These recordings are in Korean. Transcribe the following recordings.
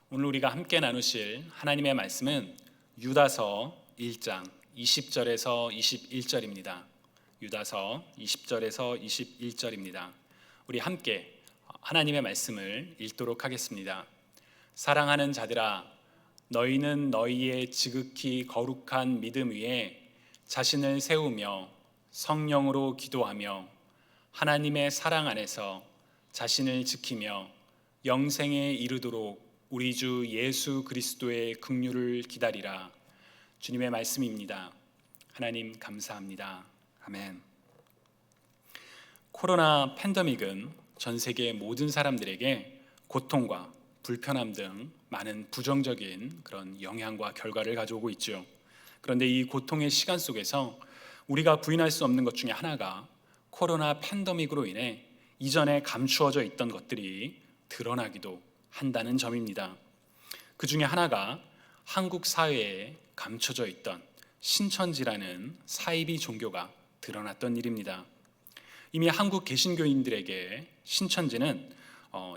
오늘 우리가 함께 나누실 하나님의 말씀은 유다서 1장 20절에서 21절입니다. 유다서 20절에서 21절입니다. 우리 함께 하나님의 말씀을 읽도록 하겠습니다. 사랑하는 자들아, 너희는 너희의 지극히 거룩한 믿음 위에 자신을 세우며 성령으로 기도하며 하나님의 사랑 안에서 자신을 지키며 영생에 이르도록 우리 주 예수 그리스도의 긍휼을 기다리라. 주님의 말씀입니다. 하나님 감사합니다. 아멘. 코로나 팬데믹은 전 세계 모든 사람들에게 고통과 불편함 등 많은 부정적인 그런 영향과 결과를 가져오고 있죠. 그런데 이 고통의 시간 속에서 우리가 부인할 수 없는 것 중에 하나가 코로나 팬데믹으로 인해 이전에 감추어져 있던 것들이 드러나기도 한다는 점입니다. 그 중에 하나가 한국 사회에 감춰져 있던 신천지라는 사이비 종교가 드러났던 일입니다. 이미 한국 개신교인들에게 신천지는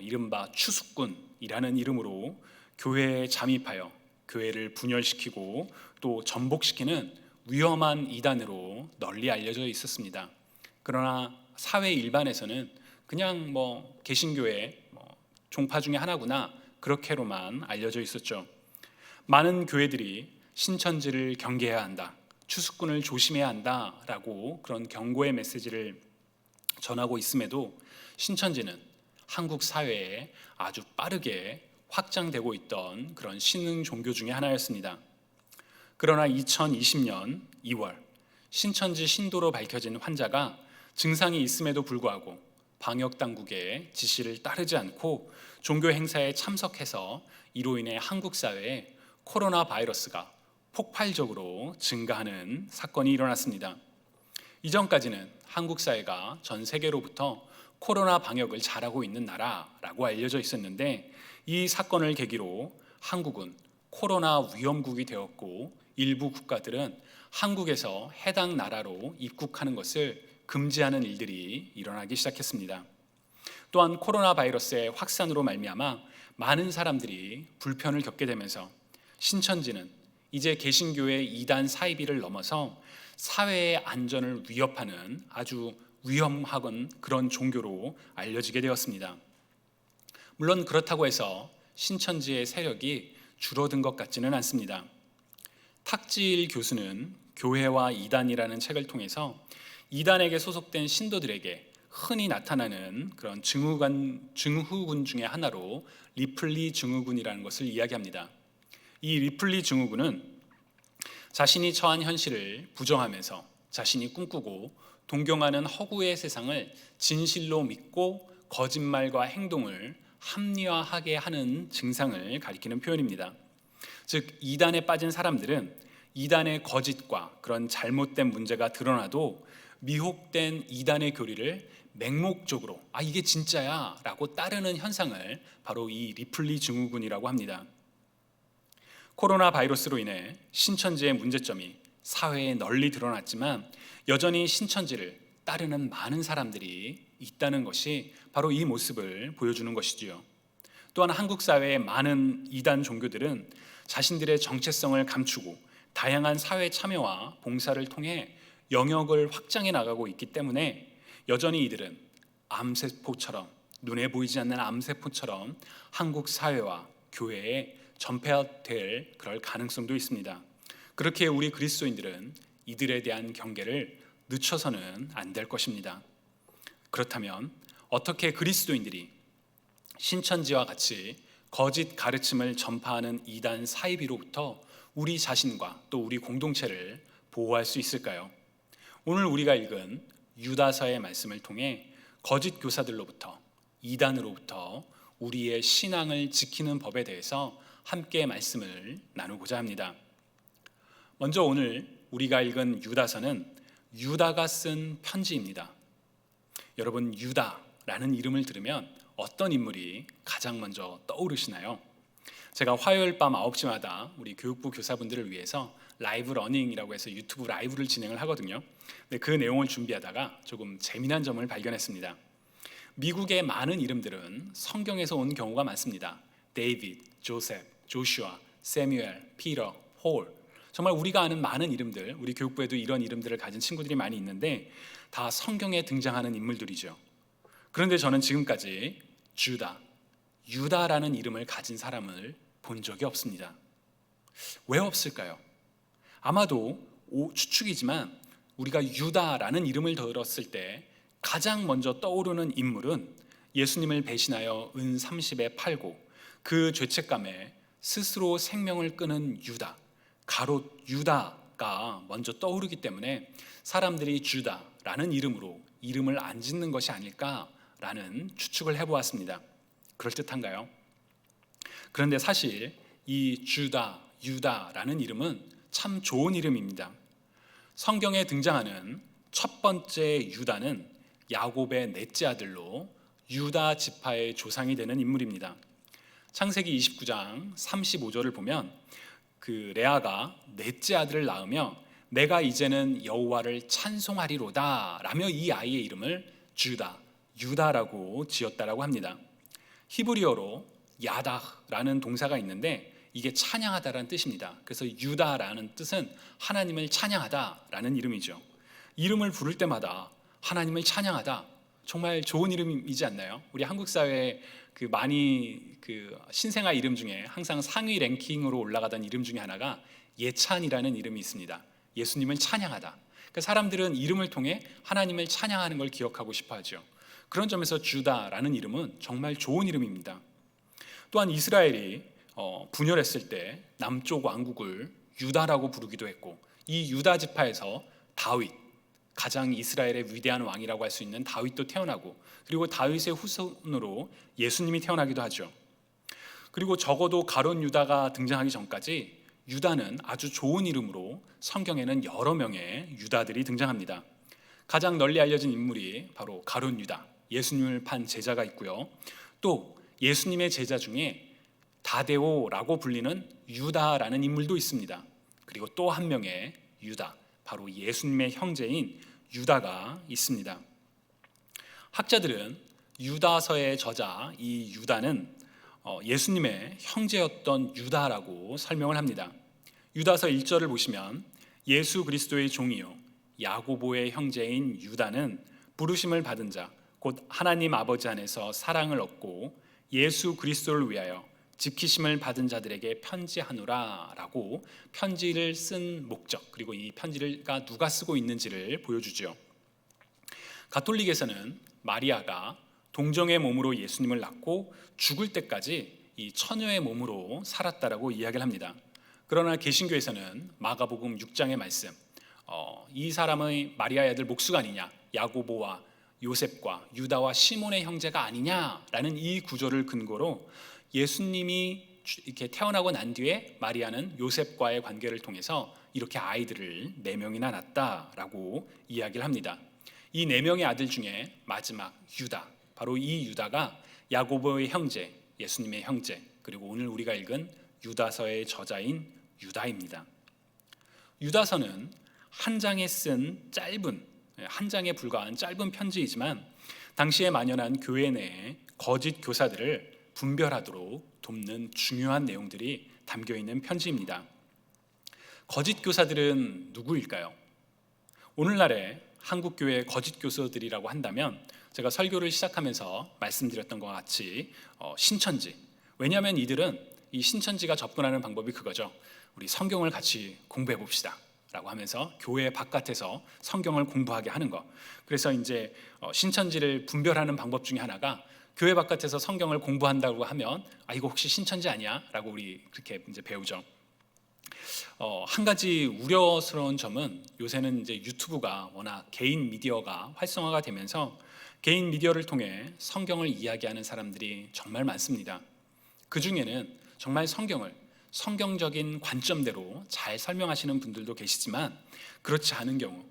이른바 추수꾼이라는 이름으로 교회에 잠입하여 교회를 분열시키고 또 전복시키는 위험한 이단으로 널리 알려져 있었습니다. 그러나 사회 일반에서는 그냥 개신교의 종파 중에 하나구나, 그렇게로만 알려져 있었죠. 많은 교회들이 신천지를 경계해야 한다, 추수꾼을 조심해야 한다라고 그런 경고의 메시지를 전하고 있음에도 신천지는 한국 사회에 아주 빠르게 확장되고 있던 그런 신흥 종교 중에 하나였습니다. 그러나 2020년 2월 신천지 신도로 밝혀진 환자가 증상이 있음에도 불구하고 방역당국의 지시를 따르지 않고 종교 행사에 참석해서 이로 인해 한국 사회에 코로나 바이러스가 폭발적으로 증가하는 사건이 일어났습니다. 이전까지는 한국 사회가 전 세계로부터 코로나 방역을 잘하고 있는 나라라고 알려져 있었는데, 이 사건을 계기로 한국은 코로나 위험국이 되었고 일부 국가들은 한국에서 해당 나라로 입국하는 것을 금지하는 일들이 일어나기 시작했습니다. 또한 코로나 바이러스의 확산으로 말미암아 많은 사람들이 불편을 겪게 되면서 신천지는 이제 개신교의 이단 사이비를 넘어서 사회의 안전을 위협하는 아주 위험한 그런 종교로 알려지게 되었습니다. 물론 그렇다고 해서 신천지의 세력이 줄어든 것 같지는 않습니다. 탁지일 교수는 교회와 이단이라는 책을 통해서 이단에게 소속된 신도들에게 흔히 나타나는 그런 증후군 중에 하나로 리플리 증후군이라는 것을 이야기합니다. 이 리플리 증후군은 자신이 처한 현실을 부정하면서 자신이 꿈꾸고 동경하는 허구의 세상을 진실로 믿고 거짓말과 행동을 합리화하게 하는 증상을 가리키는 표현입니다. 즉, 이단에 빠진 사람들은 이단의 거짓과 그런 잘못된 문제가 드러나도 미혹된 이단의 교리를 맹목적으로 이게 진짜야 라고 따르는 현상을 바로 이 리플리 증후군이라고 합니다. 코로나 바이러스로 인해 신천지의 문제점이 사회에 널리 드러났지만 여전히 신천지를 따르는 많은 사람들이 있다는 것이 바로 이 모습을 보여주는 것이지요. 또한 한국 사회의 많은 이단 종교들은 자신들의 정체성을 감추고 다양한 사회 참여와 봉사를 통해 영역을 확장해 나가고 있기 때문에 여전히 이들은 암세포처럼, 눈에 보이지 않는 암세포처럼 한국 사회와 교회에 전폐될 그럴 가능성도 있습니다. 그렇게 우리 그리스도인들은 이들에 대한 경계를 늦춰서는 안 될 것입니다. 그렇다면 어떻게 그리스도인들이 신천지와 같이 거짓 가르침을 전파하는 이단 사이비로부터 우리 자신과 또 우리 공동체를 보호할 수 있을까요? 오늘 우리가 읽은 유다서의 말씀을 통해 거짓 교사들로부터, 이단으로부터 우리의 신앙을 지키는 법에 대해서 함께 말씀을 나누고자 합니다. 먼저 오늘 우리가 읽은 유다서는 유다가 쓴 편지입니다. 여러분, 유다라는 이름을 들으면 어떤 인물이 가장 먼저 떠오르시나요? 제가 화요일 밤 9시마다 우리 교육부 교사분들을 위해서 라이브 러닝이라고 해서 유튜브 라이브를 진행을 하거든요. 근데 그 내용을 준비하다가 조금 재미난 점을 발견했습니다. 미국의 많은 이름들은 성경에서 온 경우가 많습니다. 데이비드, 조셉, 조슈아, 세뮤엘, 피터, 홀, 정말 우리가 아는 많은 이름들, 우리 교육부에도 이런 이름들을 가진 친구들이 많이 있는데 다 성경에 등장하는 인물들이죠. 그런데 저는 지금까지 유다라는 이름을 가진 사람을 본 적이 없습니다. 왜 없을까요? 아마도 추측이지만 우리가 유다라는 이름을 들었을 때 가장 먼저 떠오르는 인물은 예수님을 배신하여 은 30에 팔고 그 죄책감에 스스로 생명을 끊은 유다, 가롯 유다가 먼저 떠오르기 때문에 사람들이 주다라는 이름으로 이름을 안 짓는 것이 아닐까라는 추측을 해보았습니다. 그럴듯한가요? 그런데 사실 이 유다라는 이름은 참 좋은 이름입니다. 성경에 등장하는 첫 번째 유다는 야곱의 넷째 아들로 유다 지파의 조상이 되는 인물입니다. 창세기 29장 35절을 보면 그 레아가 넷째 아들을 낳으며 내가 이제는 여호와를 찬송하리로다 라며 이 아이의 이름을 유다라고 지었다라고 합니다. 히브리어로 야다라는 동사가 있는데 이게 찬양하다라는 뜻입니다. 그래서 유다라는 뜻은 하나님을 찬양하다라는 이름이죠. 이름을 부를 때마다 하나님을 찬양하다, 정말 좋은 이름이지 않나요? 우리 한국 사회에 많이 신생아 이름 중에 항상 상위 랭킹으로 올라가던 이름 중에 하나가 예찬이라는 이름이 있습니다. 예수님을 찬양하다. 그러니까 사람들은 이름을 통해 하나님을 찬양하는 걸 기억하고 싶어 하죠. 그런 점에서 주다라는 이름은 정말 좋은 이름입니다. 또한 이스라엘이 분열했을 때 남쪽 왕국을 유다라고 부르기도 했고, 이 유다 지파에서 다윗, 가장 이스라엘의 위대한 왕이라고 할 수 있는 다윗도 태어나고, 그리고 다윗의 후손으로 예수님이 태어나기도 하죠. 그리고 적어도 가룟 유다가 등장하기 전까지 유다는 아주 좋은 이름으로 성경에는 여러 명의 유다들이 등장합니다. 가장 널리 알려진 인물이 바로 가룟 유다, 예수님을 판 제자가 있고요. 또 예수님의 제자 중에 다데오라고 불리는 유다라는 인물도 있습니다. 그리고 또 한 명의 유다, 바로 예수님의 형제인 유다가 있습니다. 학자들은 유다서의 저자 이 유다는 예수님의 형제였던 유다라고 설명을 합니다. 유다서 1절을 보시면 예수 그리스도의 종이요 야고보의 형제인 유다는 부르심을 받은 자 곧 하나님 아버지 안에서 사랑을 얻고 예수 그리스도를 위하여 지키심을 받은 자들에게 편지하노라 라고 편지를 쓴 목적, 그리고 이 편지가 누가 쓰고 있는지를 보여주죠. 가톨릭에서는 마리아가 동정의 몸으로 예수님을 낳고 죽을 때까지 이 처녀의 몸으로 살았다라고 이야기를 합니다. 그러나 개신교에서는 마가복음 6장의 말씀, 이 사람의 마리아의 아들 목수가 아니냐, 야고보와 요셉과 유다와 시몬의 형제가 아니냐라는 이 구조를 근거로 예수님이 이렇게 태어나고 난 뒤에 마리아는 요셉과의 관계를 통해서 이렇게 아이들을 4명이나 낳았다라고 이야기를 합니다. 이 4명의 아들 중에 마지막 유다, 바로 이 유다가 야고보의 형제, 예수님의 형제, 그리고 오늘 우리가 읽은 유다서의 저자인 유다입니다. 유다서는 한 장에 한 장에 불과한 짧은 편지이지만 당시에 만연한 교회 내에 거짓 교사들을 분별하도록 돕는 중요한 내용들이 담겨 있는 편지입니다. 거짓 교사들은 누구일까요? 오늘날의 한국 교회의 거짓 교사들이라고 한다면 제가 설교를 시작하면서 말씀드렸던 것과 같이 신천지. 왜냐하면 이들은 이 신천지가 접근하는 방법이 그거죠. 우리 성경을 같이 공부해 봅시다 라고 하면서 교회 바깥에서 성경을 공부하게 하는 거. 그래서 이제 신천지를 분별하는 방법 중에 하나가 교회 바깥에서 성경을 공부한다고 하면 이거 혹시 신천지 아니야? 라고 우리 그렇게 이제 배우죠. 한 가지 우려스러운 점은 요새는 이제 유튜브가 워낙 개인 미디어가 활성화가 되면서 개인 미디어를 통해 성경을 이야기하는 사람들이 정말 많습니다. 그 중에는 정말 성경적인 관점대로 잘 설명하시는 분들도 계시지만 그렇지 않은 경우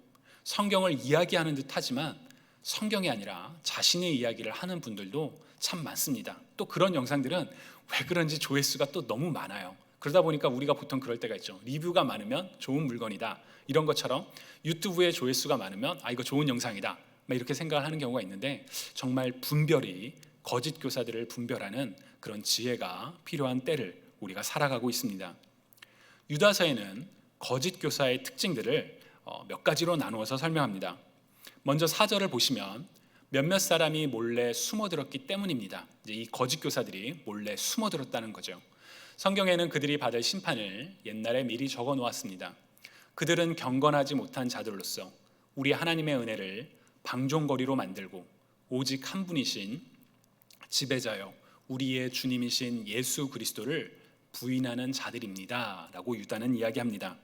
성경을 이야기하는 듯 하지만 성경이 아니라 자신의 이야기를 하는 분들도 참 많습니다. 또 그런 영상들은 왜 그런지 조회수가 또 너무 많아요. 그러다 보니까 우리가 보통 그럴 때가 있죠. 리뷰가 많으면 좋은 물건이다, 이런 것처럼 유튜브에 조회수가 많으면 이거 좋은 영상이다, 이렇게 생각을 하는 경우가 있는데 정말 분별이 거짓 교사들을 분별하는 그런 지혜가 필요한 때를 우리가 살아가고 있습니다. 유다서에는 거짓 교사의 특징들을 몇 가지로 나누어서 설명합니다. 먼저 4절을 보시면 몇몇 사람이 몰래 숨어들었기 때문입니다. 이제 이 거짓 교사들이 몰래 숨어들었다는 거죠. 성경에는 그들이 받을 심판을 옛날에 미리 적어 놓았습니다. 그들은 경건하지 못한 자들로서 우리 하나님의 은혜를 방종거리로 만들고 오직 한 분이신 지배자여 우리의 주님이신 예수 그리스도를 부인하는 자들입니다 라고 유다는 이야기합니다.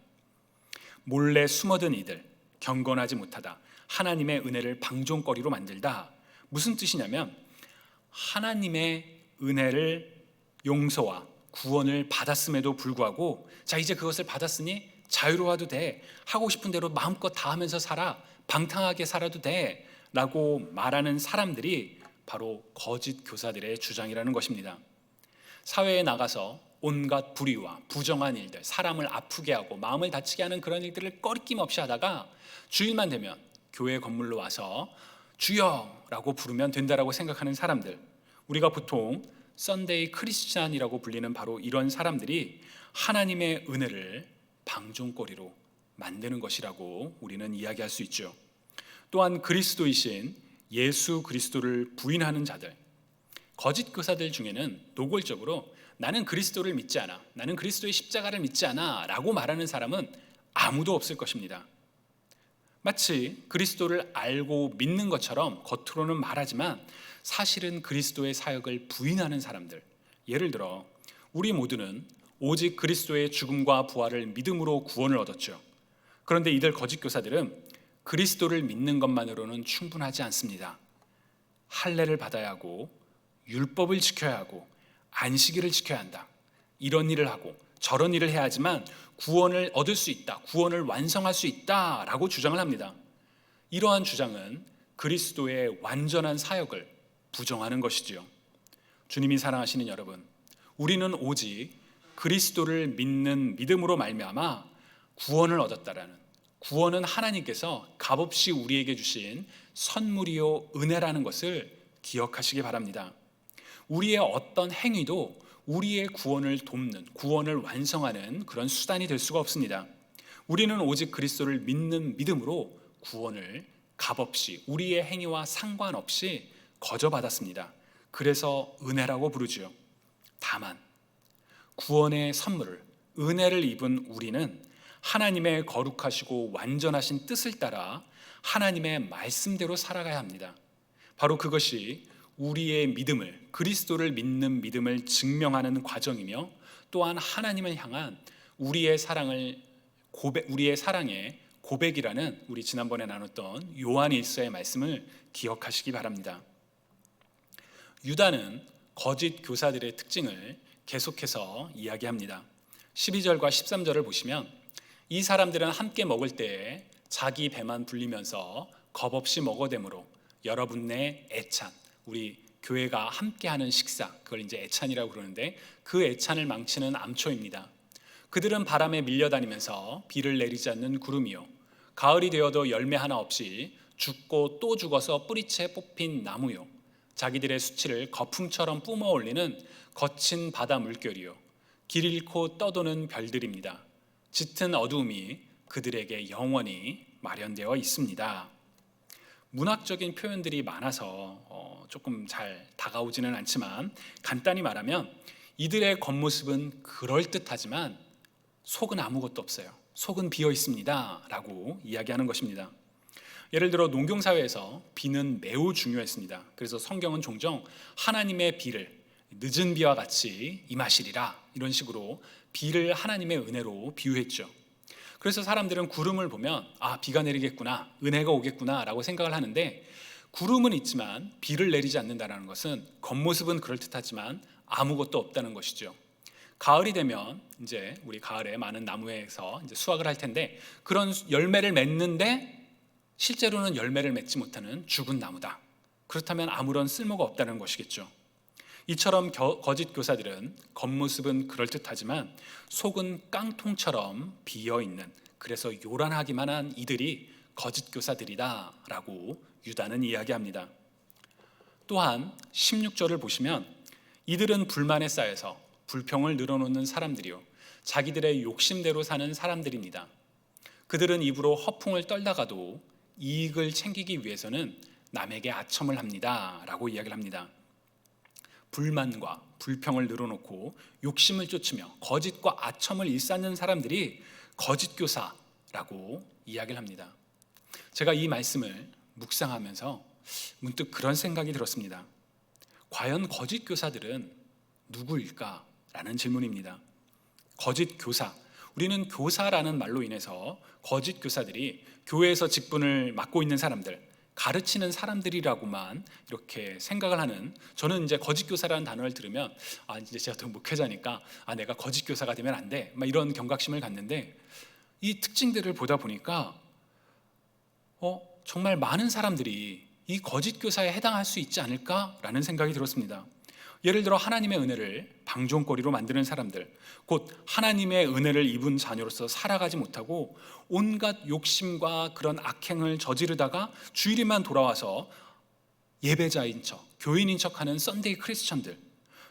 몰래 숨어든 이들, 경건하지 못하다, 하나님의 은혜를 방종거리로 만들다. 무슨 뜻이냐면 하나님의 은혜를 용서와 구원을 받았음에도 불구하고 자 이제 그것을 받았으니 자유로워도 돼, 하고 싶은 대로 마음껏 다 하면서 살아, 방탕하게 살아도 돼 라고 말하는 사람들이 바로 거짓 교사들의 주장이라는 것입니다. 사회에 나가서 온갖 불의와 부정한 일들, 사람을 아프게 하고 마음을 다치게 하는 그런 일들을 꺼리낌 없이 하다가 주일만 되면 교회 건물로 와서 주여 라고 부르면 된다라고 생각하는 사람들, 우리가 보통 썬데이 크리스찬이라고 불리는 바로 이런 사람들이 하나님의 은혜를 방종거리로 만드는 것이라고 우리는 이야기할 수 있죠. 또한 그리스도이신 예수 그리스도를 부인하는 자들, 거짓 교사들 중에는 노골적으로 나는 그리스도를 믿지 않아, 나는 그리스도의 십자가를 믿지 않아 라고 말하는 사람은 아무도 없을 것입니다. 마치 그리스도를 알고 믿는 것처럼 겉으로는 말하지만 사실은 그리스도의 사역을 부인하는 사람들, 예를 들어 우리 모두는 오직 그리스도의 죽음과 부활을 믿음으로 구원을 얻었죠. 그런데 이들 거짓 교사들은 그리스도를 믿는 것만으로는 충분하지 않습니다. 할례를 받아야 하고 율법을 지켜야 하고 안식일을 지켜야 한다, 이런 일을 하고 저런 일을 해야 하지만 구원을 얻을 수 있다, 구원을 완성할 수 있다라고 주장을 합니다. 이러한 주장은 그리스도의 완전한 사역을 부정하는 것이지요. 주님이 사랑하시는 여러분, 우리는 오직 그리스도를 믿는 믿음으로 말미암아 구원을 얻었다라는, 구원은 하나님께서 값없이 우리에게 주신 선물이요 은혜라는 것을 기억하시기 바랍니다. 우리의 어떤 행위도 우리의 구원을 돕는, 구원을 완성하는 그런 수단이 될 수가 없습니다. 우리는 오직 그리스도를 믿는 믿음으로 구원을 값없이 우리의 행위와 상관없이 거저받았습니다. 그래서 은혜라고 부르지요. 다만 구원의 선물을, 은혜를 입은 우리는 하나님의 거룩하시고 완전하신 뜻을 따라 하나님의 말씀대로 살아가야 합니다. 바로 그것이 우리의 믿음을, 그리스도를 믿는 믿음을 증명하는 과정이며 또한 하나님을 향한 우리의 사랑의 고백이라는 우리 지난번에 나눴던 요한 1서의 말씀을 기억하시기 바랍니다. 유다는 거짓 교사들의 특징을 계속해서 이야기합니다. 12절과 13절을 보시면 이 사람들은 함께 먹을 때에 자기 배만 불리면서 겁없이 먹어대므로 여러분의 애찬, 우리 교회가 함께하는 식사, 그걸 이제 애찬이라고 그러는데 그 애찬을 망치는 암초입니다. 그들은 바람에 밀려다니면서 비를 내리지 않는 구름이요, 가을이 되어도 열매 하나 없이 죽고 또 죽어서 뿌리채 뽑힌 나무요, 자기들의 수치를 거품처럼 뿜어 올리는 거친 바다 물결이요, 길 잃고 떠도는 별들입니다. 짙은 어두움이 그들에게 영원히 마련되어 있습니다. 문학적인 표현들이 많아서 조금 잘 다가오지는 않지만 간단히 말하면 이들의 겉모습은 그럴듯하지만 속은 아무것도 없어요. 속은 비어 있습니다 라고 이야기하는 것입니다. 예를 들어 농경사회에서 비는 매우 중요했습니다. 그래서 성경은 종종 하나님의 비를 늦은 비와 같이 임하시리라, 이런 식으로 비를 하나님의 은혜로 비유했죠. 그래서 사람들은 구름을 보면 비가 내리겠구나, 은혜가 오겠구나 라고 생각을 하는데, 구름은 있지만 비를 내리지 않는다는 것은 겉모습은 그럴듯하지만 아무것도 없다는 것이죠. 가을이 되면 이제 우리 가을에 많은 나무에서 이제 수확을 할 텐데 그런 열매를 맺는데 실제로는 열매를 맺지 못하는 죽은 나무다. 그렇다면 아무런 쓸모가 없다는 것이겠죠. 이처럼 거짓 교사들은 겉모습은 그럴듯하지만 속은 깡통처럼 비어있는, 그래서 요란하기만 한 이들이 거짓 교사들이다 라고 유다는 이야기합니다. 또한 16절을 보시면 이들은 불만에 쌓여서 불평을 늘어놓는 사람들이요 자기들의 욕심대로 사는 사람들입니다. 그들은 입으로 허풍을 떨다가도 이익을 챙기기 위해서는 남에게 아첨을 합니다 라고 이야기를 합니다. 불만과 불평을 늘어놓고 욕심을 쫓으며 거짓과 아첨을 일삼는 사람들이 거짓교사라고 이야기를 합니다. 제가 이 말씀을 묵상하면서 문득 그런 생각이 들었습니다. 과연 거짓교사들은 누구일까? 라는 질문입니다. 거짓교사, 우리는 교사라는 말로 인해서 거짓교사들이 교회에서 직분을 맡고 있는 사람들, 가르치는 사람들이라고만 이렇게 생각을 하는, 저는 이제 거짓교사라는 단어를 들으면 이제 제가 또 목회자니까 내가 거짓교사가 되면 안 돼, 막 이런 경각심을 갖는데, 이 특징들을 보다 보니까 정말 많은 사람들이 이 거짓교사에 해당할 수 있지 않을까라는 생각이 들었습니다. 예를 들어 하나님의 은혜를 방종거리로 만드는 사람들, 곧 하나님의 은혜를 입은 자녀로서 살아가지 못하고 온갖 욕심과 그런 악행을 저지르다가 주일에만 돌아와서 예배자인 척, 교인인 척하는 썬데이 크리스천들,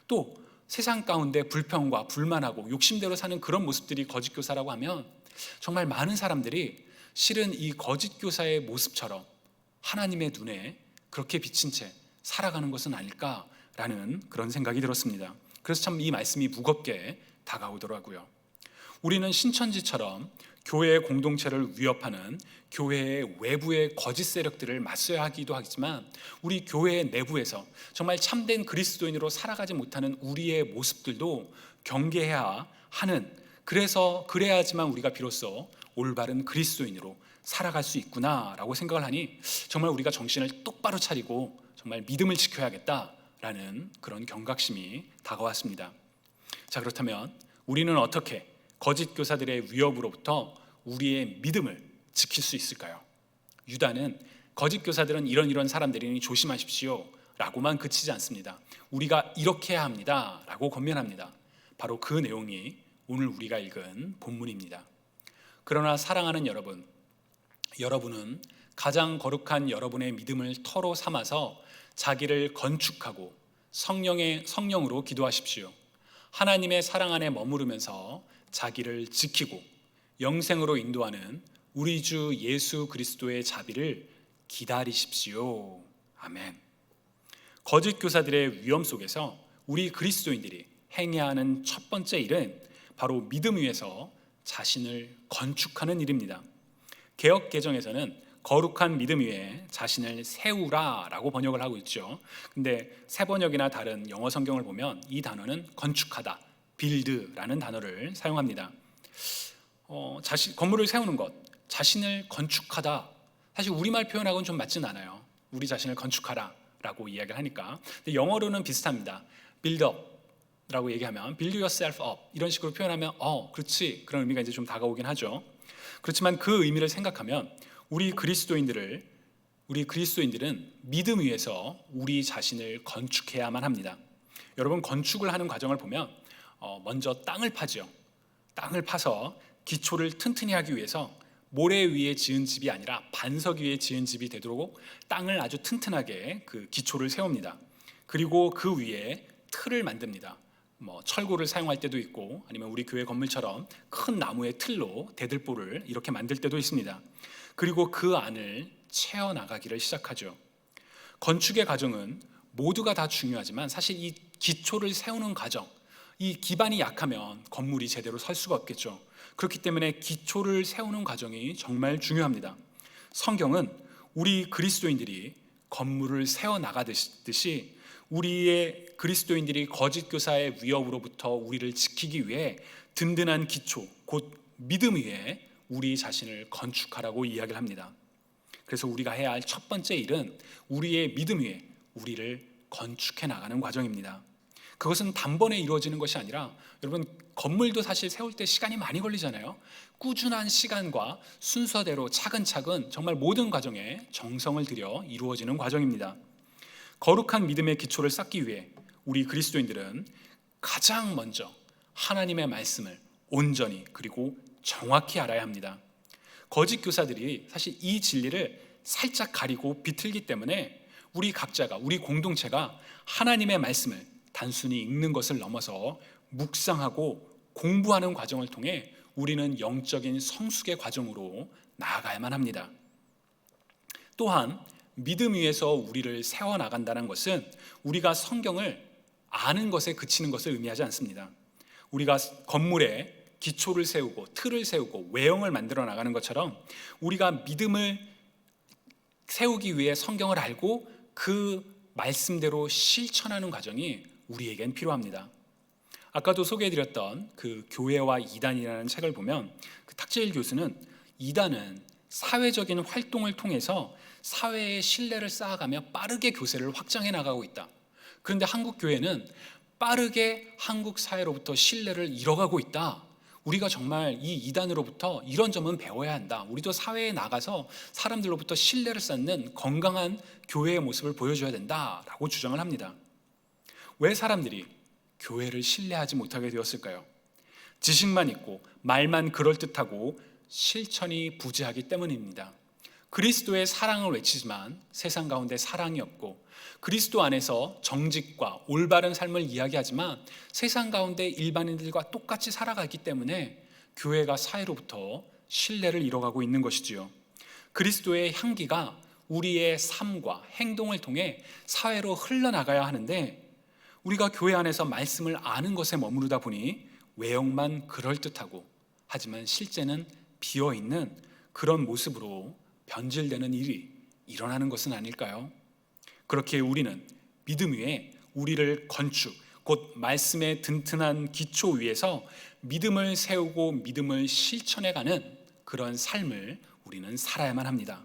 또 세상 가운데 불평과 불만하고 욕심대로 사는 그런 모습들이 거짓교사라고 하면 정말 많은 사람들이 실은 이 거짓교사의 모습처럼 하나님의 눈에 그렇게 비친 채 살아가는 것은 아닐까라는 그런 생각이 들었습니다. 그래서 참 이 말씀이 무겁게 다가오더라고요. 우리는 신천지처럼 교회의 공동체를 위협하는 교회의 외부의 거짓 세력들을 맞서야 하기도 하지만, 우리 교회의 내부에서 정말 참된 그리스도인으로 살아가지 못하는 우리의 모습들도 경계해야 하는, 그래야지만 우리가 비로소 올바른 그리스도인으로 살아갈 수 있구나라고 생각을 하니 정말 우리가 정신을 똑바로 차리고 정말 믿음을 지켜야겠다라는 그런 경각심이 다가왔습니다. 자, 그렇다면 우리는 어떻게 거짓 교사들의 위협으로부터 우리의 믿음을 지킬 수 있을까요? 유다는 거짓 교사들은 이런 사람들이니 조심하십시오 라고만 그치지 않습니다. 우리가 이렇게 해야 합니다 라고 권면합니다. 바로 그 내용이 오늘 우리가 읽은 본문입니다. 그러나 사랑하는 여러분은 가장 거룩한 여러분의 믿음을 터로 삼아서 자기를 건축하고 성령으로 기도하십시오. 하나님의 사랑 안에 머무르면서 자기를 지키고 영생으로 인도하는 우리 주 예수 그리스도의 자비를 기다리십시오. 아멘. 거짓 교사들의 위험 속에서 우리 그리스도인들이 행해야 하는 첫 번째 일은 바로 믿음 위에서 자신을 건축하는 일입니다. 개역 개정에서는 거룩한 믿음 위에 자신을 세우라 라고 번역을 하고 있죠. 근데 새 번역이나 다른 영어 성경을 보면 이 단어는 건축하다, build라는 단어를 사용합니다. 건물을 세우는 것, 자신을 건축하다, 사실 우리말 표현하고는 좀 맞진 않아요. 우리 자신을 건축하라 라고 이야기를 하니까. 근데 영어로는 비슷합니다. build up 라고 얘기하면 build yourself up 이런 식으로 표현하면 그렇지, 그런 의미가 이제 좀 다가오긴 하죠. 그렇지만 그 의미를 생각하면 우리 그리스도인들은 믿음 위에서 우리 자신을 건축해야만 합니다. 여러분, 건축을 하는 과정을 보면 먼저 땅을 파죠. 땅을 파서 기초를 튼튼히 하기 위해서 모래 위에 지은 집이 아니라 반석 위에 지은 집이 되도록 땅을 아주 튼튼하게 그 기초를 세웁니다. 그리고 그 위에 틀을 만듭니다. 철골을 사용할 때도 있고, 아니면 우리 교회 건물처럼 큰 나무의 틀로 대들보를 이렇게 만들 때도 있습니다. 그리고 그 안을 채워나가기를 시작하죠. 건축의 과정은 모두가 다 중요하지만 사실 이 기초를 세우는 과정, 이 기반이 약하면 건물이 제대로 설 수가 없겠죠. 그렇기 때문에 기초를 세우는 과정이 정말 중요합니다. 성경은 우리 그리스도인들이 건물을 세워나가듯이 우리의 그리스도인들이 거짓 교사의 위협으로부터 우리를 지키기 위해 든든한 기초, 곧 믿음 위에 우리 자신을 건축하라고 이야기를 합니다. 그래서 우리가 해야 할 첫 번째 일은 우리의 믿음 위에 우리를 건축해 나가는 과정입니다. 그것은 단번에 이루어지는 것이 아니라, 여러분, 건물도 사실 세울 때 시간이 많이 걸리잖아요. 꾸준한 시간과 순서대로 차근차근 정말 모든 과정에 정성을 들여 이루어지는 과정입니다. 거룩한 믿음의 기초를 쌓기 위해 우리 그리스도인들은 가장 먼저 하나님의 말씀을 온전히 그리고 정확히 알아야 합니다. 거짓 교사들이 사실 이 진리를 살짝 가리고 비틀기 때문에 우리 각자가, 우리 공동체가 하나님의 말씀을 단순히 읽는 것을 넘어서 묵상하고 공부하는 과정을 통해 우리는 영적인 성숙의 과정으로 나아가야만 합니다. 또한 믿음 위에서 우리를 세워나간다는 것은 우리가 성경을 아는 것에 그치는 것을 의미하지 않습니다. 우리가 건물에 기초를 세우고 틀을 세우고 외형을 만들어 나가는 것처럼 우리가 믿음을 세우기 위해 성경을 알고 그 말씀대로 실천하는 과정이 우리에겐 필요합니다. 아까도 소개해드렸던 그 교회와 이단이라는 책을 보면 그 탁재일 교수는 이단은 사회적인 활동을 통해서 사회의 신뢰를 쌓아가며 빠르게 교세를 확장해 나가고 있다. 그런데 한국 교회는 빠르게 한국 사회로부터 신뢰를 잃어가고 있다. 우리가 정말 이 이단으로부터 이런 점은 배워야 한다. 우리도 사회에 나가서 사람들로부터 신뢰를 쌓는 건강한 교회의 모습을 보여줘야 된다라고 주장을 합니다. 왜 사람들이 교회를 신뢰하지 못하게 되었을까요? 지식만 있고 말만 그럴듯하고 실천이 부재하기 때문입니다. 그리스도의 사랑을 외치지만 세상 가운데 사랑이 없고, 그리스도 안에서 정직과 올바른 삶을 이야기하지만 세상 가운데 일반인들과 똑같이 살아가기 때문에 교회가 사회로부터 신뢰를 잃어가고 있는 것이지요. 그리스도의 향기가 우리의 삶과 행동을 통해 사회로 흘러나가야 하는데, 우리가 교회 안에서 말씀을 아는 것에 머무르다 보니 외형만 그럴듯하고 하지만 실제는 비어있는 그런 모습으로 변질되는 일이 일어나는 것은 아닐까요? 그렇게 우리는 믿음 위에 우리를 건축, 곧 말씀의 든든한 기초 위에서 믿음을 세우고 믿음을 실천해가는 그런 삶을 우리는 살아야만 합니다.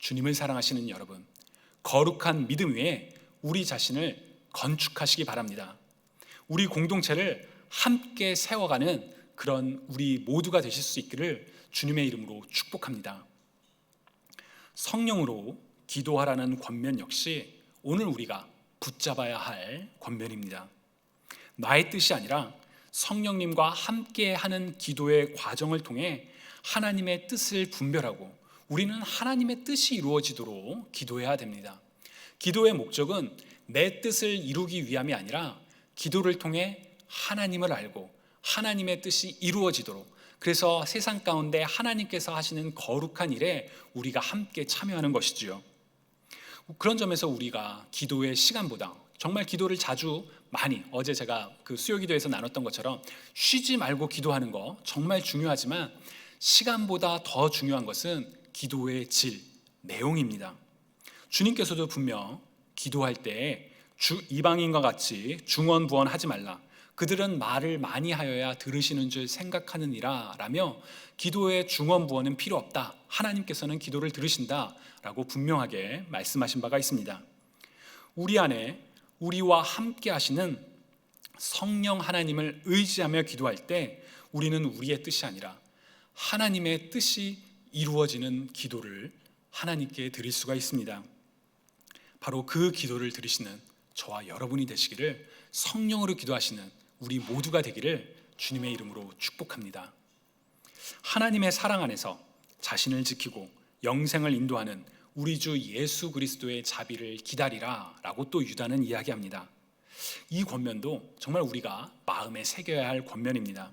주님을 사랑하시는 여러분, 거룩한 믿음 위에 우리 자신을 건축하시기 바랍니다. 우리 공동체를 함께 세워가는 그런 우리 모두가 되실 수 있기를 주님의 이름으로 축복합니다. 성령으로 기도하라는 권면 역시 오늘 우리가 붙잡아야 할 권면입니다. 나의 뜻이 아니라 성령님과 함께하는 기도의 과정을 통해 하나님의 뜻을 분별하고 우리는 하나님의 뜻이 이루어지도록 기도해야 됩니다. 기도의 목적은 내 뜻을 이루기 위함이 아니라 기도를 통해 하나님을 알고 하나님의 뜻이 이루어지도록, 그래서 세상 가운데 하나님께서 하시는 거룩한 일에 우리가 함께 참여하는 것이지요. 그런 점에서 우리가 기도의 시간보다 정말 기도를 자주 많이, 어제 제가 그 수요기도에서 나눴던 것처럼 쉬지 말고 기도하는 거 정말 중요하지만 시간보다 더 중요한 것은 기도의 질, 내용입니다. 주님께서도 분명 기도할 때 이방인과 같이 중언부언하지 말라, 그들은 말을 많이 하여야 들으시는 줄 생각하느니라 라며 기도의 중언부언은 필요 없다, 하나님께서는 기도를 들으신다 라고 분명하게 말씀하신 바가 있습니다. 우리 안에 우리와 함께 하시는 성령 하나님을 의지하며 기도할 때 우리는 우리의 뜻이 아니라 하나님의 뜻이 이루어지는 기도를 하나님께 드릴 수가 있습니다. 바로 그 기도를 들으시는 저와 여러분이 되시기를, 성령으로 기도하시는 우리 모두가 되기를 주님의 이름으로 축복합니다. 하나님의 사랑 안에서 자신을 지키고 영생을 인도하는 우리 주 예수 그리스도의 자비를 기다리라 라고 또 유다는 이야기합니다. 이 권면도 정말 우리가 마음에 새겨야 할 권면입니다.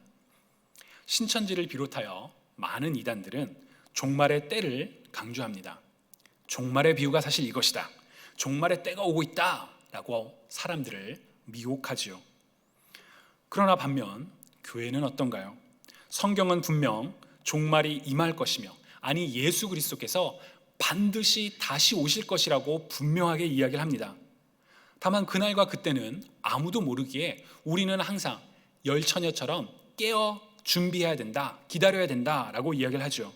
신천지를 비롯하여 많은 이단들은 종말의 때를 강조합니다. 종말의 비유가 사실 이것이다, 종말의 때가 오고 있다 라고 사람들을 미혹하지요. 그러나 반면 교회는 어떤가요? 성경은 분명 종말이 임할 것이며, 아니 예수 그리스도께서 반드시 다시 오실 것이라고 분명하게 이야기를 합니다. 다만 그날과 그때는 아무도 모르기에 우리는 항상 열처녀처럼 깨어 준비해야 된다, 기다려야 된다라고 이야기를 하죠.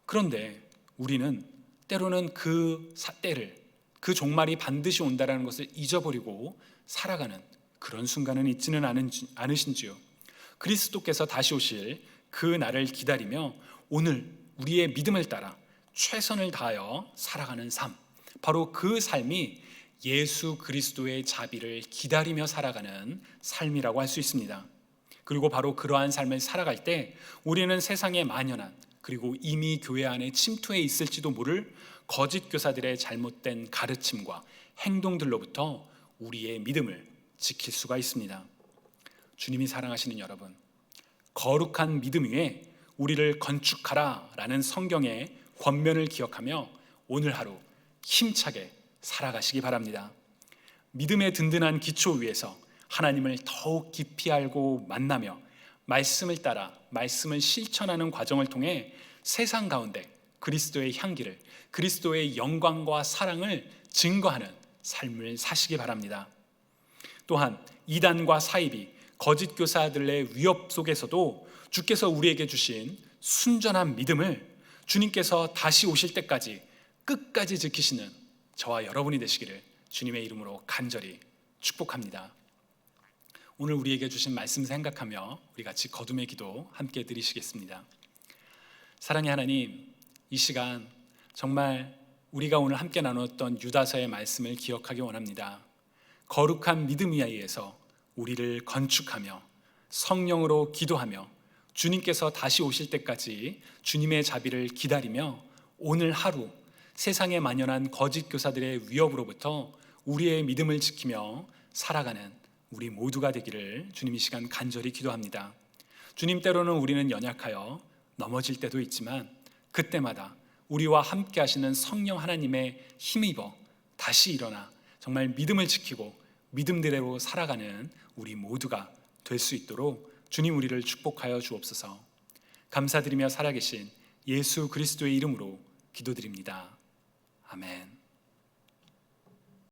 그런데 우리는 때로는 그 때를, 그 종말이 반드시 온다라는 것을 잊어버리고 살아가는 그런 순간은 있지는 않으신지요? 그리스도께서 다시 오실 그 날을 기다리며 오늘 우리의 믿음을 따라 최선을 다하여 살아가는 삶, 바로 그 삶이 예수 그리스도의 자비를 기다리며 살아가는 삶이라고 할 수 있습니다. 그리고 바로 그러한 삶을 살아갈 때 우리는 세상에 만연한, 그리고 이미 교회 안에 침투해 있을지도 모를 거짓 교사들의 잘못된 가르침과 행동들로부터 우리의 믿음을 지킬 수가 있습니다. 주님이 사랑하시는 여러분, 거룩한 믿음 위에 우리를 건축하라 라는 성경의 권면을 기억하며 오늘 하루 힘차게 살아가시기 바랍니다. 믿음의 든든한 기초 위에서 하나님을 더욱 깊이 알고 만나며 말씀을 따라 말씀을 실천하는 과정을 통해 세상 가운데 그리스도의 향기를, 그리스도의 영광과 사랑을 증거하는 삶을 사시기 바랍니다. 또한 이단과 사이비, 거짓 교사들의 위협 속에서도 주께서 우리에게 주신 순전한 믿음을 주님께서 다시 오실 때까지 끝까지 지키시는 저와 여러분이 되시기를 주님의 이름으로 간절히 축복합니다. 오늘 우리에게 주신 말씀 생각하며 우리 같이 거듭의 기도 함께 드리시겠습니다. 사랑의 하나님, 이 시간 정말 우리가 오늘 함께 나눴던 유다서의 말씀을 기억하기 원합니다. 거룩한 믿음 위에서 우리를 건축하며 성령으로 기도하며 주님께서 다시 오실 때까지 주님의 자비를 기다리며 오늘 하루 세상에 만연한 거짓 교사들의 위협으로부터 우리의 믿음을 지키며 살아가는 우리 모두가 되기를 주님 이 시간 간절히 기도합니다. 주님, 때로는 우리는 연약하여 넘어질 때도 있지만 그때마다 우리와 함께 하시는 성령 하나님의 힘입어 다시 일어나 정말 믿음을 지키고 믿음대로 살아가는 우리 모두가 될 수 있도록 주님 우리를 축복하여 주옵소서. 감사드리며 살아계신 예수 그리스도의 이름으로 기도드립니다. 아멘.